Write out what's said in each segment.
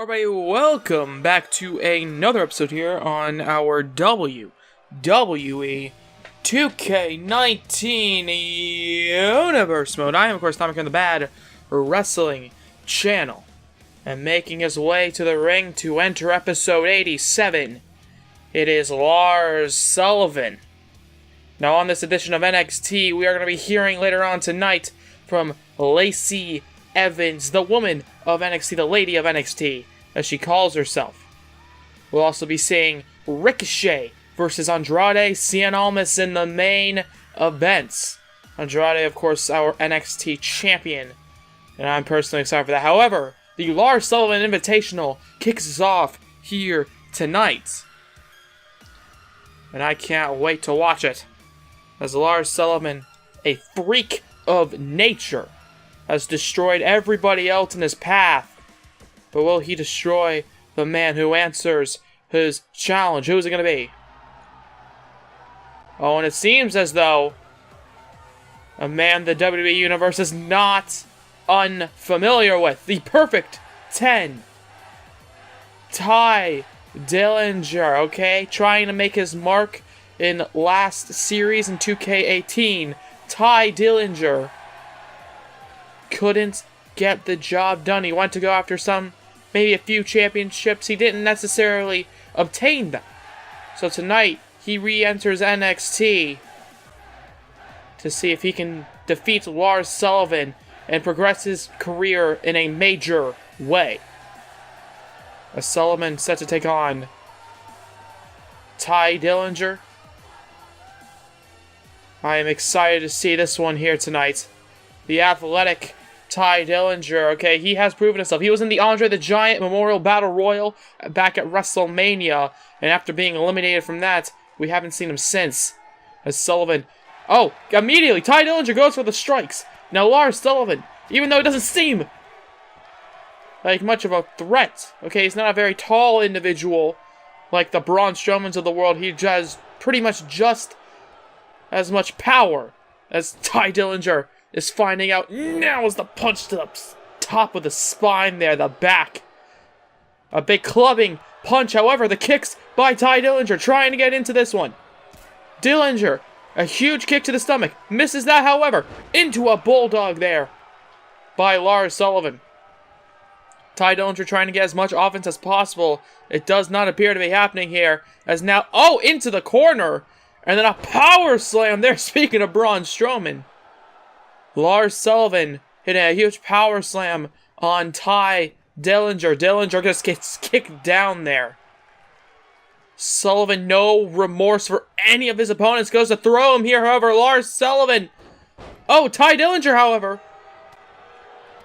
Everybody, welcome back to another episode here on our WWE 2K19 Universe Mode. I am, of course, Tommy on the Bad Wrestling Channel. And making his way to the ring to enter episode 87, it is Lars Sullivan. Now, on this edition of NXT, we are going to be hearing later on tonight from Lacey Evans, the woman of NXT, the lady of NXT, as she calls herself. We'll also be seeing Ricochet versus Andrade Cien Almas in the main events. Andrade, of course, our NXT champion, and I'm personally excited for that. However, the Lars Sullivan Invitational kicks us off here tonight, and I can't wait to watch it, as Lars Sullivan, a freak of nature, has destroyed everybody else in his path. But will he destroy the man who answers his challenge? Who is it going to be? Oh, and it seems as though a man the WWE Universe is not unfamiliar with. The Perfect 10. Ty Dillinger, okay? Trying to make his mark in last series in 2K18. Ty Dillinger couldn't get the job done. He went to go after maybe a few championships. He didn't necessarily obtain them. So tonight, he re-enters NXT to see if he can defeat Lars Sullivan and progress his career in a major way. As Sullivan set to take on Ty Dillinger. I am excited to see this one here tonight. The athletic Ty Dillinger, okay, he has proven himself. He was in the Andre the Giant Memorial Battle Royal back at WrestleMania, and after being eliminated from that, we haven't seen him since. As Sullivan, immediately, Ty Dillinger goes for the strikes. Now Lars Sullivan, even though he doesn't seem like much of a threat, okay, he's not a very tall individual like the Braun Strowmans of the world. He has pretty much just as much power as Ty Dillinger is finding out. Now is the punch to the top of the spine there, the back. A big clubbing punch, however, the kicks by Ty Dillinger, trying to get into this one. Dillinger, a huge kick to the stomach, misses that, however, into a bulldog there by Lars Sullivan. Ty Dillinger trying to get as much offense as possible. It does not appear to be happening here, as now, into the corner, and then a power slam there, speaking of Braun Strowman. Lars Sullivan hitting a huge power slam on Ty Dillinger. Dillinger just gets kicked down there. Sullivan, no remorse for any of his opponents, goes to throw him here, however, Lars Sullivan. Ty Dillinger, however,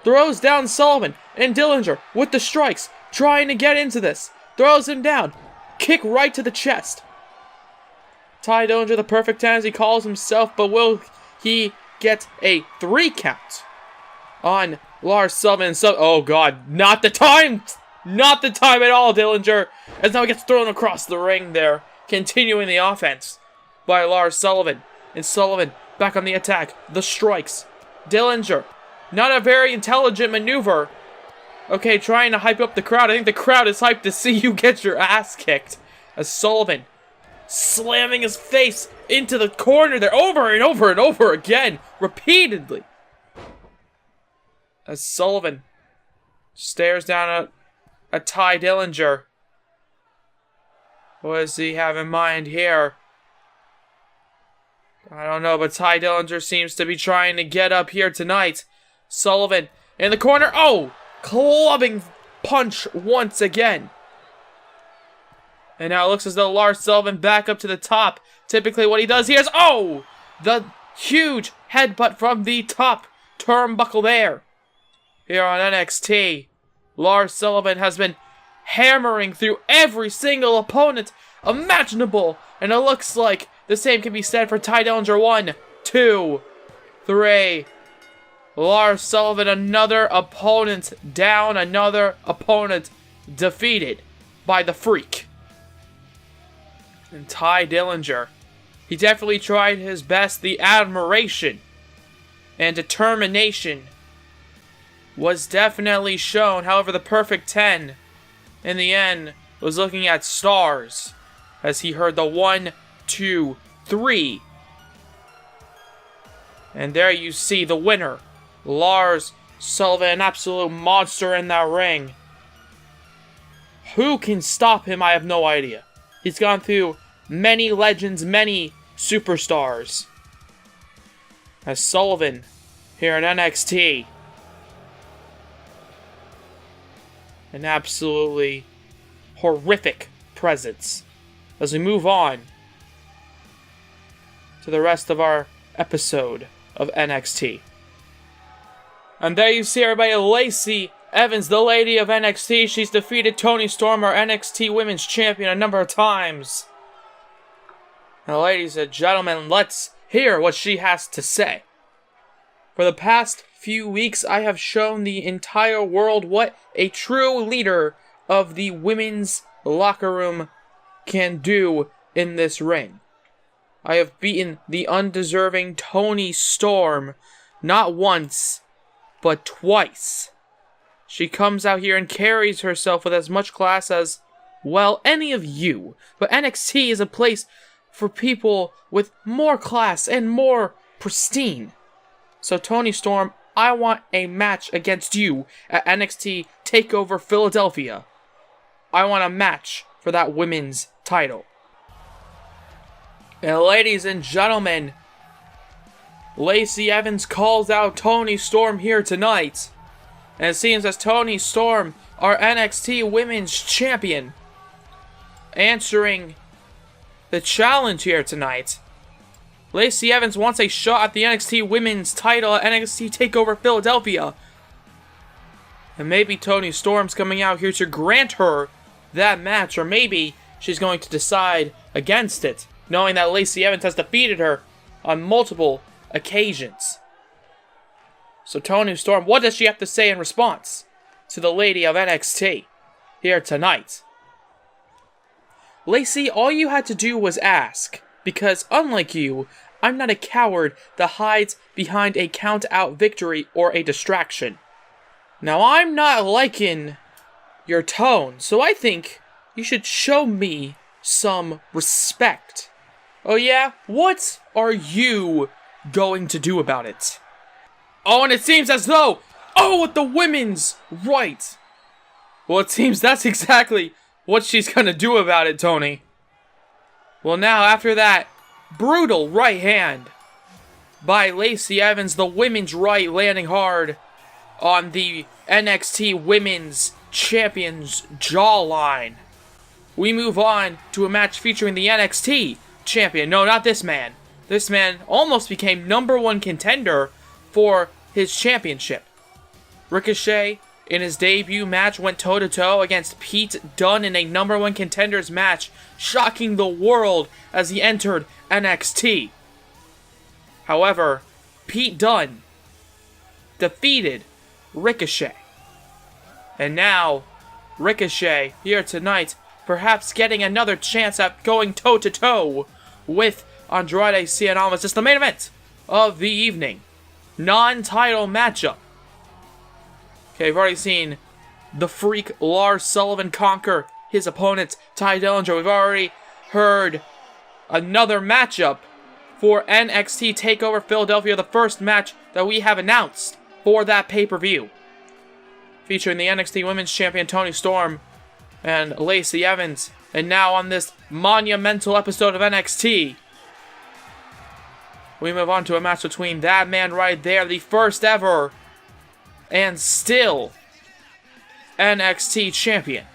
throws down Sullivan, and Dillinger, with the strikes, trying to get into this, throws him down, kick right to the chest. Ty Dillinger, the Perfect 10 as he calls himself, but will he get a 3 count on Lars Sullivan? Oh god, not the time! Not the time at all, Dillinger, as now he gets thrown across the ring there, continuing the offense by Lars Sullivan. And Sullivan back on the attack, the strikes. Dillinger, not a very intelligent maneuver. Okay, trying to hype up the crowd. I think the crowd is hyped to see you get your ass kicked. As Sullivan slamming his face into the corner there over and over and over again, repeatedly. As Sullivan stares down at Ty Dillinger. What does he have in mind here? I don't know, but Ty Dillinger seems to be trying to get up here tonight. Sullivan in the corner. Clubbing punch once again. And now it looks as though Lars Sullivan back up to the top. Typically what he does here is, the huge headbutt from the top turnbuckle there. Here on NXT, Lars Sullivan has been hammering through every single opponent imaginable. And it looks like the same can be said for Ty Dillinger. 1, 2, 3. Lars Sullivan, another opponent down, another opponent defeated by the Freak. And Ty Dillinger, he definitely tried his best. The admiration and determination was definitely shown. However, the Perfect 10 in the end, was looking at stars as he heard the 1, 2, 3. And there you see the winner, Lars Sullivan, an absolute monster in that ring. Who can stop him? I have no idea. He's gone through many legends, many superstars. As Sullivan here in NXT. An absolutely horrific presence. As we move on to the rest of our episode of NXT. And there you see everybody, Lacey Evans, the lady of NXT. She's defeated Toni Storm, our NXT Women's Champion, a number of times. Now, ladies and gentlemen, let's hear what she has to say. For the past few weeks, I have shown the entire world what a true leader of the women's locker room can do in this ring. I have beaten the undeserving Toni Storm not once, but twice. She comes out here and carries herself with as much class as, well, any of you. But NXT is a place for people with more class and more pristine. So Toni Storm, I want a match against you at NXT TakeOver Philadelphia. I want a match for that women's title. And ladies and gentlemen, Lacey Evans calls out Toni Storm here tonight. And it seems as Toni Storm, our NXT Women's Champion, answering the challenge here tonight. Lacey Evans wants a shot at the NXT Women's title at NXT TakeOver Philadelphia. And maybe Toni Storm's coming out here to grant her that match, or maybe she's going to decide against it, knowing that Lacey Evans has defeated her on multiple occasions. So Toni Storm, what does she have to say in response to the lady of NXT here tonight? Lacey, all you had to do was ask, because unlike you, I'm not a coward that hides behind a count-out victory or a distraction. Now, I'm not liking your tone, so I think you should show me some respect. Oh yeah? What are you going to do about it? Oh, and it seems as though, with the women's right. Well, it seems that's exactly what she's gonna do about it, Toni. Well, now, after that brutal right hand by Lacey Evans, the women's right landing hard on the NXT Women's Champion's jawline. We move on to a match featuring the NXT Champion. No, not this man. This man almost became #1 contender for his championship. Ricochet, in his debut match, went toe-to-toe against Pete Dunne in a #1 contenders match, shocking the world as he entered NXT. However, Pete Dunne defeated Ricochet. And now, Ricochet, here tonight, perhaps getting another chance at going toe-to-toe with Andrade Cien Almas. It's the main event of the evening. Non-title matchup. Okay, we've already seen the Freak Lars Sullivan conquer his opponent, Tye Dillinger. We've already heard another matchup for NXT TakeOver Philadelphia, the first match that we have announced for that pay-per-view. Featuring the NXT Women's Champion Toni Storm and Lacey Evans. And now on this monumental episode of NXT, we move on to a match between that man right there, the first ever and still NXT Champion,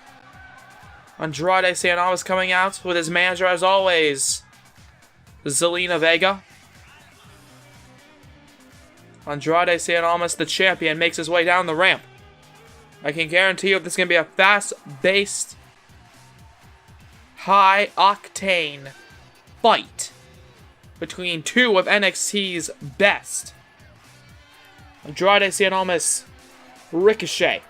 Andrade Cien Almas, coming out with his manager as always, Zelina Vega. Andrade Cien Almas, the champion, makes his way down the ramp. I can guarantee you this is going to be a fast-paced, high-octane fight between two of NXT's best. Andrade Cien Almas, Ricochet.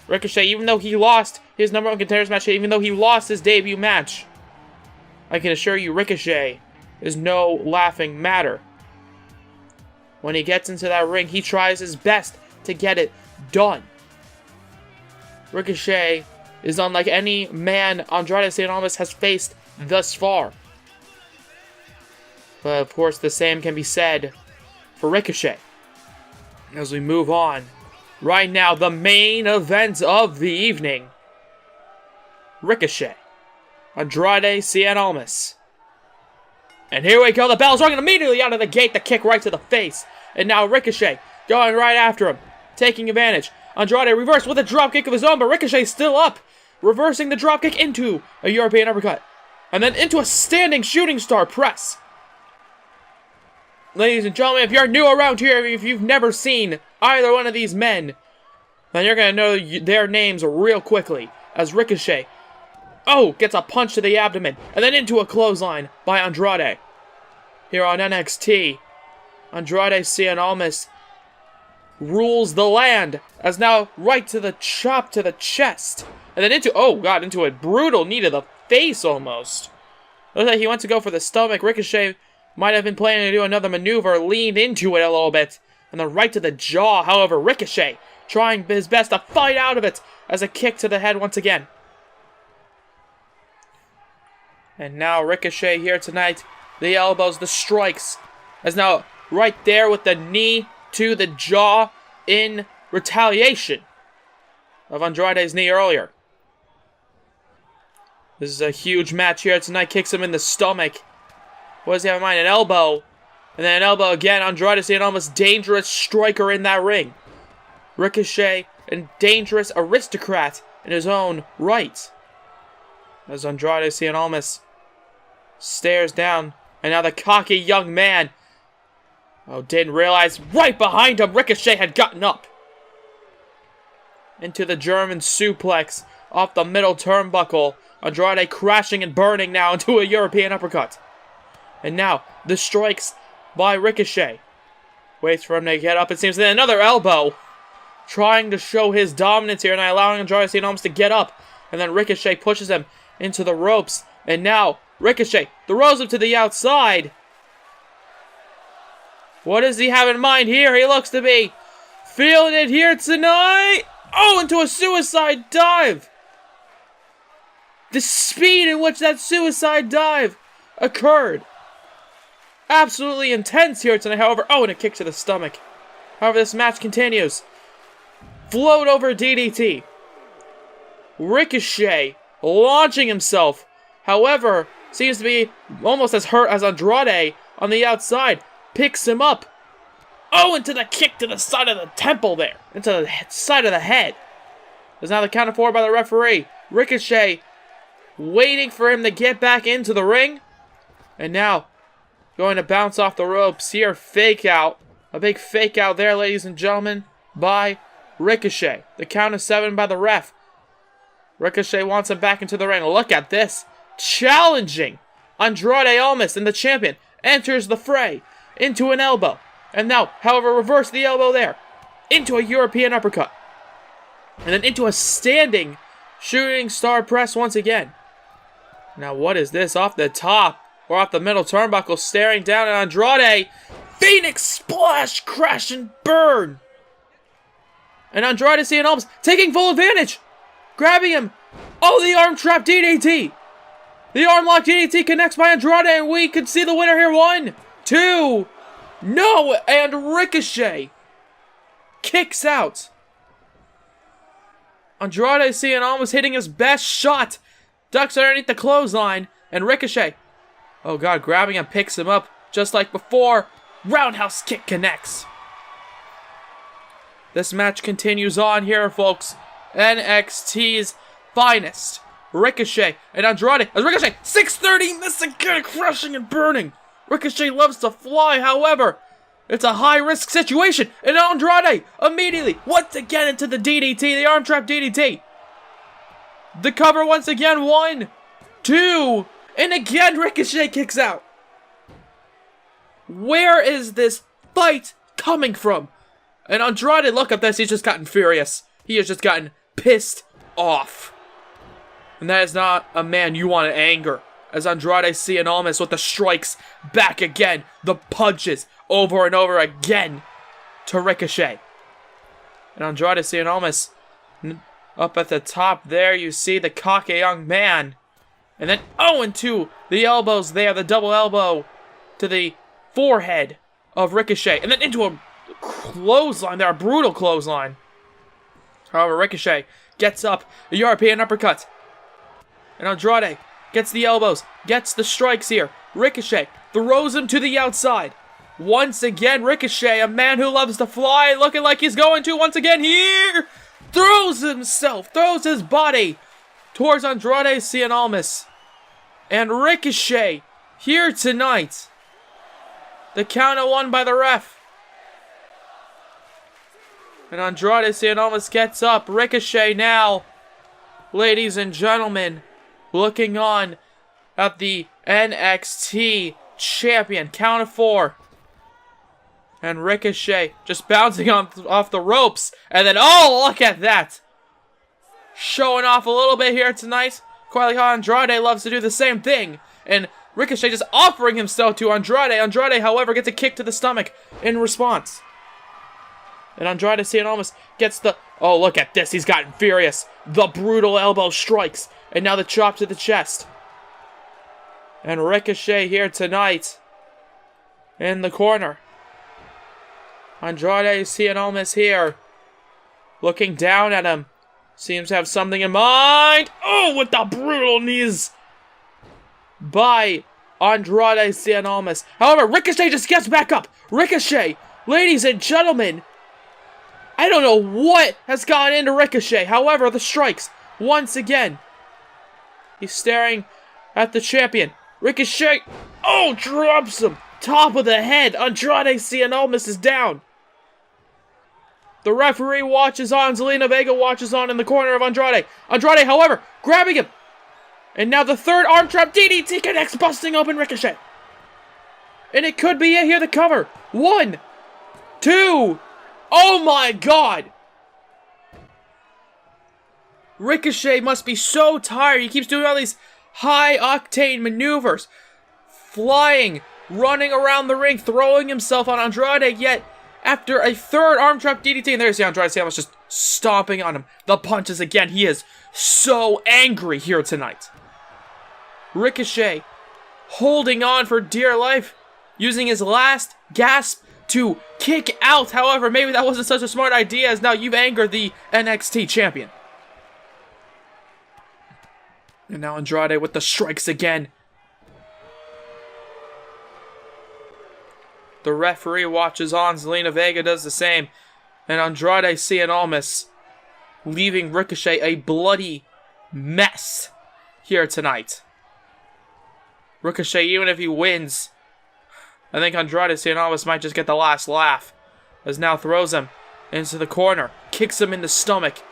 Ricochet, even though he lost his #1 contenders match, even though he lost his debut match, I can assure you Ricochet is no laughing matter. When he gets into that ring, he tries his best to get it done. Ricochet is unlike any man Andrade Cien Almas has faced thus far. But of course, the same can be said for Ricochet. As we move on, right now, the main event of the evening. Ricochet, Andrade Cien Almas. And here we go, the bell's ringing immediately out of the gate, the kick right to the face. And now Ricochet going right after him, taking advantage. Andrade reversed with a dropkick of his own, but Ricochet still up. Reversing the dropkick into a European uppercut. And then into a standing shooting star press. Ladies and gentlemen, if you're new around here, if you've never seen either one of these men, then you're going to know their names real quickly. As Ricochet, gets a punch to the abdomen, and then into a clothesline by Andrade. Here on NXT, Andrade Cien Almas rules the land, as now right to the chop to the chest. And then into a brutal knee to the face almost. Looks like he went to go for the stomach. Ricochet might have been planning to do another maneuver, leaned into it a little bit. And then right to the jaw, however, Ricochet trying his best to fight out of it as a kick to the head once again. And now Ricochet here tonight, the elbows, the strikes, as now right there with the knee to the jaw in retaliation of Andrade's knee earlier. This is a huge match here tonight, kicks him in the stomach. What does he have in mind? An elbow. And then an elbow again. Andrade Cien Almas, dangerous striker in that ring. Ricochet, a dangerous aristocrat in his own right. As Andrade Cien Almas stares down. And now the cocky young man. Didn't realize right behind him Ricochet had gotten up. Into the German suplex off the middle turnbuckle. Andrade crashing and burning now into a European uppercut. And now the strikes by Ricochet. Waits for him to get up, it seems. Then another elbow. Trying to show his dominance here and allowing Andrade Cien Almas to get up. And then Ricochet pushes him into the ropes. And now Ricochet throws him to the outside. What does he have in mind here? He looks to be feeling it here tonight. Into a suicide dive. The speed in which that suicide dive occurred. Absolutely intense here tonight, however. And a kick to the stomach. However, this match continues. Float over DDT. Ricochet launching himself. However, seems to be almost as hurt as Andrade on the outside. Picks him up. Into the kick to the side of the temple there. Into the side of the head. There's now the count of 4 by the referee. Ricochet waiting for him to get back into the ring. And now going to bounce off the ropes here. Fake out. A big fake out there, ladies and gentlemen, by Ricochet. The count of 7 by the ref. Ricochet wants him back into the ring. Look at this. Challenging Andrade Almas, and the champion enters the fray into an elbow. And now, however, reverse the elbow there. Into a European uppercut. And then into a standing shooting star press once again. Now, what is this? Off the top, or off the middle turnbuckle, staring down at Andrade. Phoenix splash, crash, and burn. And Andrade Cien Almas taking full advantage. Grabbing him. The arm trap DDT. The arm lock DDT connects by Andrade, and we could see the winner here. 1, 2, no, and Ricochet kicks out. Andrade Cien Almas hitting his best shot. Ducks underneath the clothesline, and Ricochet, grabbing him, picks him up just like before. Roundhouse kick connects. This match continues on here, folks. NXT's finest. Ricochet and Andrade. As Ricochet, 630, miss again, crushing and burning. Ricochet loves to fly, however, it's a high-risk situation. And Andrade immediately, once again, into the DDT, the arm trap DDT. The cover once again, 1, 2, and again Ricochet kicks out. Where is this fight coming from? And Andrade, look at this, he's just gotten furious. He has just gotten pissed off. And that is not a man you want to anger. As Andrade Cien Almas with the strikes back again. The punches over and over again to Ricochet. And Andrade Cien Almas Up at the top there, you see the cocky young man. And then, into the elbows there, the double elbow to the forehead of Ricochet. And then into a clothesline there, a brutal clothesline. However, Ricochet gets up, a European uppercut. And Andrade gets the elbows, gets the strikes here. Ricochet throws him to the outside. Once again, Ricochet, a man who loves to fly, looking like he's going to once again here. Throws his body towards Andrade Cien Almas. And Ricochet here tonight. The count of 1 by the ref. And Andrade Cien Almas gets up. Ricochet now, ladies and gentlemen, looking on at the NXT champion. Count of 4. And Ricochet just bouncing off the ropes. And then, look at that. Showing off a little bit here tonight. Quite like how Andrade loves to do the same thing. And Ricochet just offering himself to Andrade. Andrade, however, gets a kick to the stomach in response. And Andrade Cien Almas gets the... Oh, look at this. He's gotten furious. The brutal elbow strikes. And now the chop to the chest. And Ricochet here tonight. In the corner. Andrade Cien Almas here. Looking down at him. Seems to have something in mind. Oh, with the brutal knees by Andrade Cien Almas. However, Ricochet just gets back up. Ricochet, ladies and gentlemen. I don't know what has gone into Ricochet. However, the strikes, once again. He's staring at the champion. Ricochet, drops him. Top of the head. Andrade Cien Almas is down. The referee watches on. Zelina Vega watches on in the corner of Andrade. Andrade, however, grabbing him. And now the third arm trap. DDT connects, busting open Ricochet. And it could be it here, the cover. 1, 2. Oh my God. Ricochet must be so tired. He keeps doing all these high-octane maneuvers. Flying, running around the ring, throwing himself on Andrade, yet after a third arm trap DDT, and there's the Andrade Cien Almas just stomping on him. The punches again. He is so angry here tonight. Ricochet holding on for dear life, using his last gasp to kick out. However, maybe that wasn't such a smart idea, as now you've angered the NXT champion. And now Andrade with the strikes again. The referee watches on. Zelina Vega does the same. And Andrade Cien Almas leaving Ricochet a bloody mess here tonight. Ricochet, even if he wins, I think Andrade Cien Almas might just get the last laugh. As now throws him into the corner. Kicks him in the stomach.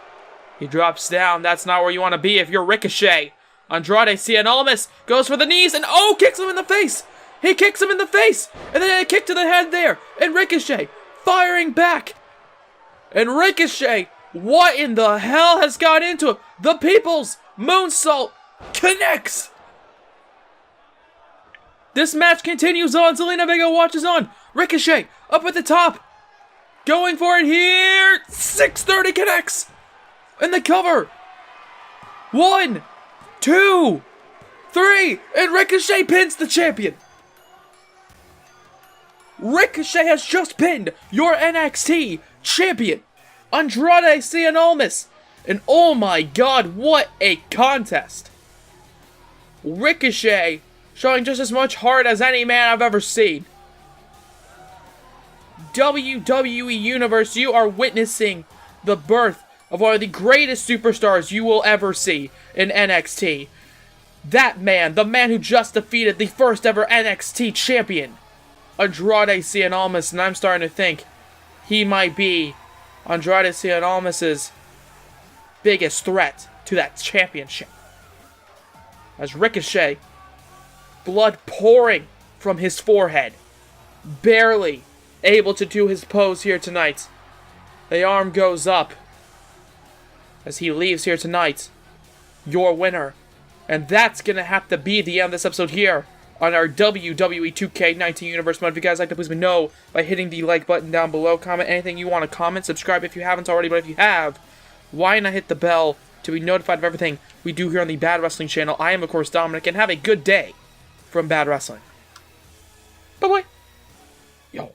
He drops down. That's not where you want to be if you're Ricochet. Andrade Cien Almas goes for the knees and kicks him in the face. He kicks him in the face. And then a kick to the head there. And Ricochet firing back. And Ricochet, what in the hell has got into him? The People's Moonsault connects. This match continues on. Zelina Vega watches on. Ricochet up at the top. Going for it here. 630 connects. And the cover. 1, 2, 3. And Ricochet pins the champion. Ricochet has just pinned your NXT champion, Andrade Cien Almas. And oh my God, what a contest. Ricochet showing just as much heart as any man I've ever seen. WWE Universe, you are witnessing the birth of one of the greatest superstars you will ever see in NXT. That man, the man who just defeated the first ever NXT champion, Andrade Cien Almas, and I'm starting to think he might be Andrade Cien Almas' biggest threat to that championship. As Ricochet, blood pouring from his forehead, barely able to do his pose here tonight. The arm goes up as he leaves here tonight, your winner. And that's going to have to be the end of this episode here on our WWE 2K19 Universe mode. If you guys like to, please let me know by hitting the like button down below. Comment anything you want to comment. Subscribe if you haven't already, but if you have, why not hit the bell to be notified of everything we do here on the Bad Wrestling channel. I am, of course, Dominic, and have a good day from Bad Wrestling. Bye-bye. Yo.